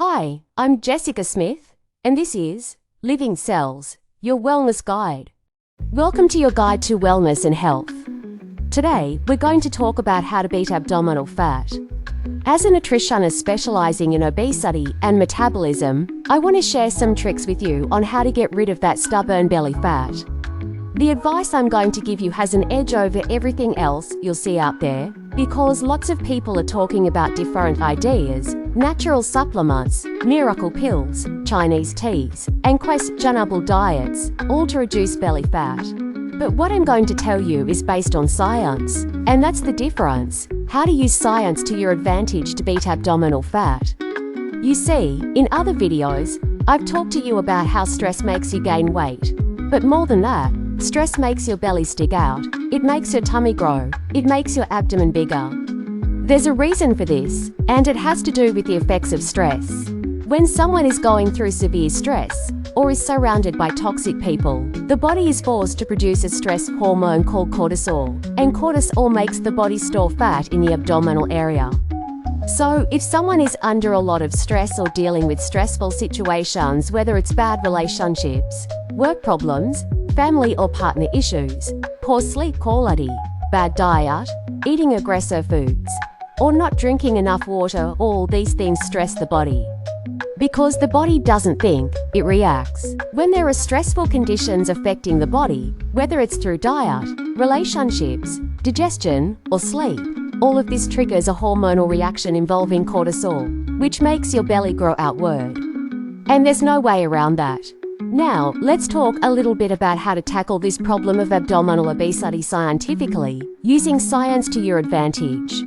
Hi, I'm Jessica Smith, and this is Living Cells, your wellness guide. Welcome to your guide to wellness and health. Today, we're going to talk about how to beat abdominal fat. As a nutritionist specializing in obesity and metabolism, I want to share some tricks with you on how to get rid of that stubborn belly fat. The advice I'm going to give you has an edge over everything else you'll see out there, because lots of people are talking about different ideas, natural supplements, miracle pills, Chinese teas, and questionable diets, all to reduce belly fat. But what I'm going to tell you is based on science, and that's the difference: how to use science to your advantage to beat abdominal fat. You see, in other videos, I've talked to you about how stress makes you gain weight. But more than that, stress makes your belly stick out, it makes your tummy grow, it makes your abdomen bigger. There's a reason for this, and it has to do with the effects of stress. When someone is going through severe stress, or is surrounded by toxic people, the body is forced to produce a stress hormone called cortisol, and cortisol makes the body store fat in the abdominal area. So, if someone is under a lot of stress or dealing with stressful situations, whether it's bad relationships, work problems, family or partner issues, poor sleep quality, bad diet, eating aggressive foods, or not drinking enough water, all these things stress the body. Because the body doesn't think, it reacts. When there are stressful conditions affecting the body, whether it's through diet, relationships, digestion, or sleep, all of this triggers a hormonal reaction involving cortisol, which makes your belly grow outward. And there's no way around that. Now, let's talk a little bit about how to tackle this problem of abdominal obesity scientifically, using science to your advantage.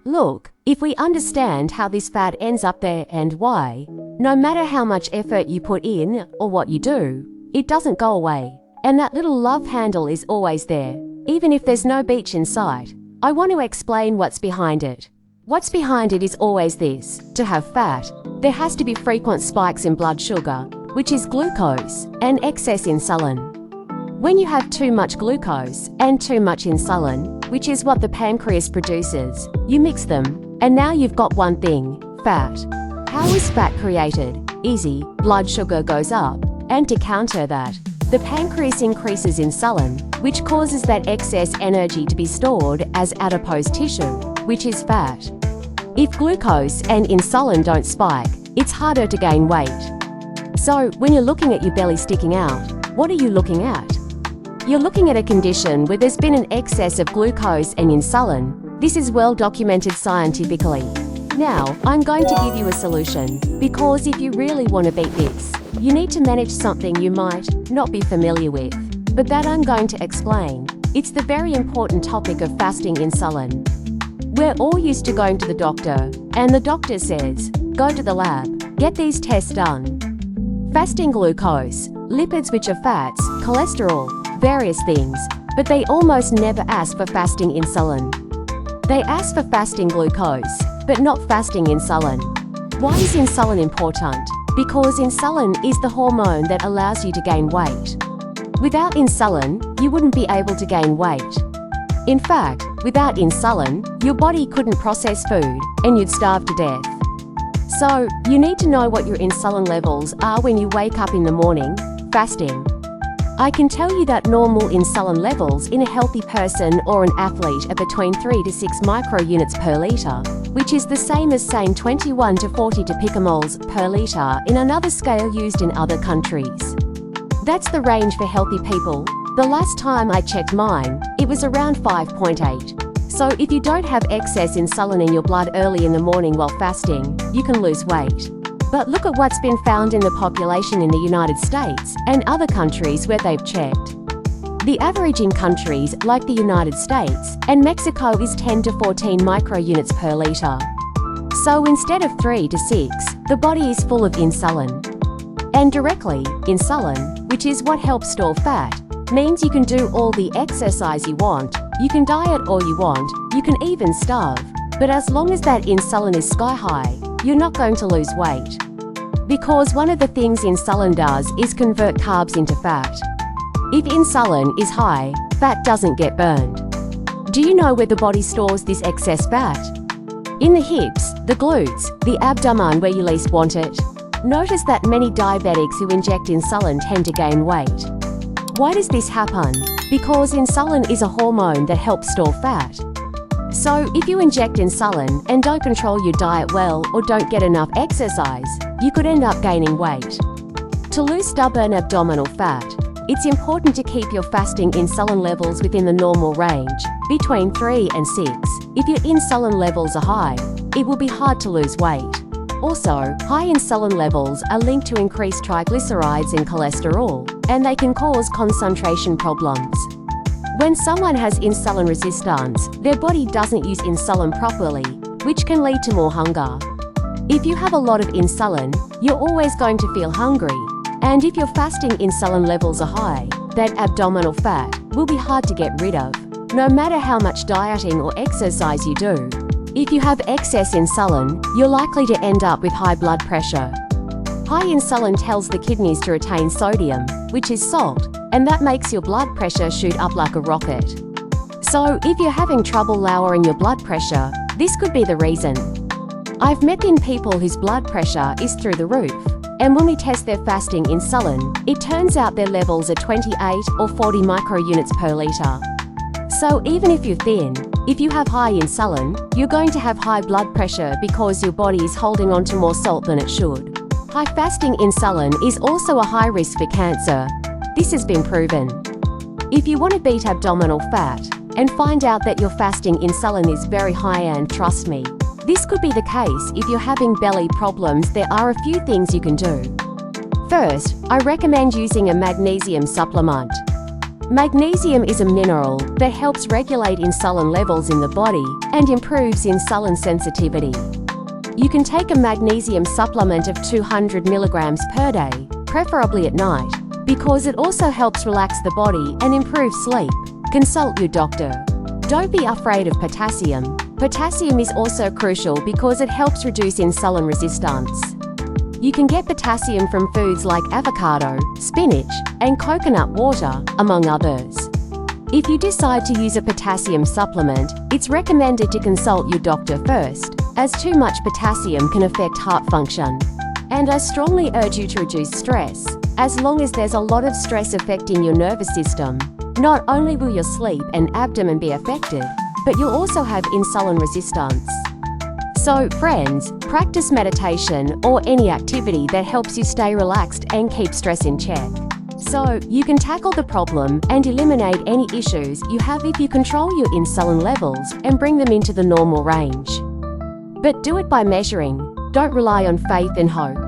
Look, if we understand how this fat ends up there and why, no matter how much effort you put in or what you do, it doesn't go away. And that little love handle is always there, even if there's no beach in sight. I want to explain what's behind it. What's behind it is always this: to have fat, there has to be frequent spikes in blood sugar, which is glucose, and excess insulin. When you have too much glucose and too much insulin, which is what the pancreas produces, you mix them, and now you've got one thing: fat. How is fat created? Easy, blood sugar goes up, and to counter that, the pancreas increases insulin, which causes that excess energy to be stored as adipose tissue, which is fat. If glucose and insulin don't spike, it's harder to gain weight. So, when you're looking at your belly sticking out, what are you looking at? You're looking at a condition where there's been an excess of glucose and insulin. This is well documented scientifically. Now, I'm going to give you a solution, because if you really want to beat this, you need to manage something you might not be familiar with, but that I'm going to explain. It's the very important topic of fasting insulin. We're all used to going to the doctor, and the doctor says, go to the lab, get these tests done. Fasting glucose, lipids which are fats, cholesterol, various things, but they almost never ask for fasting insulin. They ask for fasting glucose, but not fasting insulin. Why is insulin important? Because insulin is the hormone that allows you to gain weight. Without insulin, you wouldn't be able to gain weight. In fact, without insulin, your body couldn't process food, and you'd starve to death. So, you need to know what your insulin levels are when you wake up in the morning, fasting. I can tell you that normal insulin levels in a healthy person or an athlete are between 3 to 6 microunits per litre, which is the same as saying 21 to 40 picomoles per litre in another scale used in other countries. That's the range for healthy people. The last time I checked mine, it was around 5.8. So if you don't have excess insulin in your blood early in the morning while fasting, you can lose weight. But look at what's been found in the population in the United States and other countries where they've checked. The average in countries like the United States and Mexico is 10 to 14 microunits per litre. So instead of 3 to 6, the body is full of insulin. And directly, insulin, which is what helps store fat, means you can do all the exercise you want, you can diet all you want, you can even starve. But as long as that insulin is sky high, you're not going to lose weight. Because one of the things insulin does is convert carbs into fat. If insulin is high, fat doesn't get burned. Do you know where the body stores this excess fat? In the hips, the glutes, the abdomen where you least want it. Notice that many diabetics who inject insulin tend to gain weight. Why does this happen? Because insulin is a hormone that helps store fat. So, if you inject insulin and don't control your diet well or don't get enough exercise, you could end up gaining weight. To lose stubborn abdominal fat, it's important to keep your fasting insulin levels within the normal range, between 3 and 6. If your insulin levels are high, it will be hard to lose weight. Also, high insulin levels are linked to increased triglycerides and cholesterol, and they can cause concentration problems. When someone has insulin resistance, their body doesn't use insulin properly, which can lead to more hunger. If you have a lot of insulin, you're always going to feel hungry, and if your fasting insulin levels are high, that abdominal fat will be hard to get rid of, no matter how much dieting or exercise you do. If you have excess insulin, you're likely to end up with high blood pressure. High insulin tells the kidneys to retain sodium, which is salt, and that makes your blood pressure shoot up like a rocket. So, if you're having trouble lowering your blood pressure, this could be the reason. I've met thin people whose blood pressure is through the roof, and when we test their fasting insulin, it turns out their levels are 28 or 40 microunits per litre. So even if you're thin, if you have high insulin, you're going to have high blood pressure because your body is holding on to more salt than it should. High fasting insulin is also a high risk for cancer. This has been proven. If you want to beat abdominal fat and find out that your fasting insulin is very high, and trust me, this could be the case if you're having belly problems, there are a few things you can do. First, I recommend using a magnesium supplement. Magnesium is a mineral that helps regulate insulin levels in the body and improves insulin sensitivity. You can take a magnesium supplement of 200 milligrams per day, preferably at night, because it also helps relax the body and improve sleep. Consult your doctor. Don't be afraid of potassium. Potassium is also crucial because it helps reduce insulin resistance. You can get potassium from foods like avocado, spinach, and coconut water, among others. If you decide to use a potassium supplement, it's recommended to consult your doctor first, as too much potassium can affect heart function. And I strongly urge you to reduce stress, as long as there's a lot of stress affecting your nervous system. Not only will your sleep and abdomen be affected, but you'll also have insulin resistance. So, friends, practice meditation or any activity that helps you stay relaxed and keep stress in check. So, you can tackle the problem and eliminate any issues you have if you control your insulin levels and bring them into the normal range. But do it by measuring. Don't rely on faith and hope.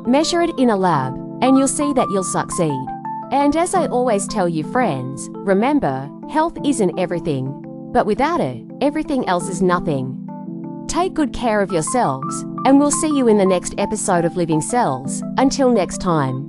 Measure it in a lab, and you'll see that you'll succeed. And as I always tell you, friends, remember, health isn't everything, but without it, everything else is nothing. Take good care of yourselves, and we'll see you in the next episode of Living Cells. Until next time.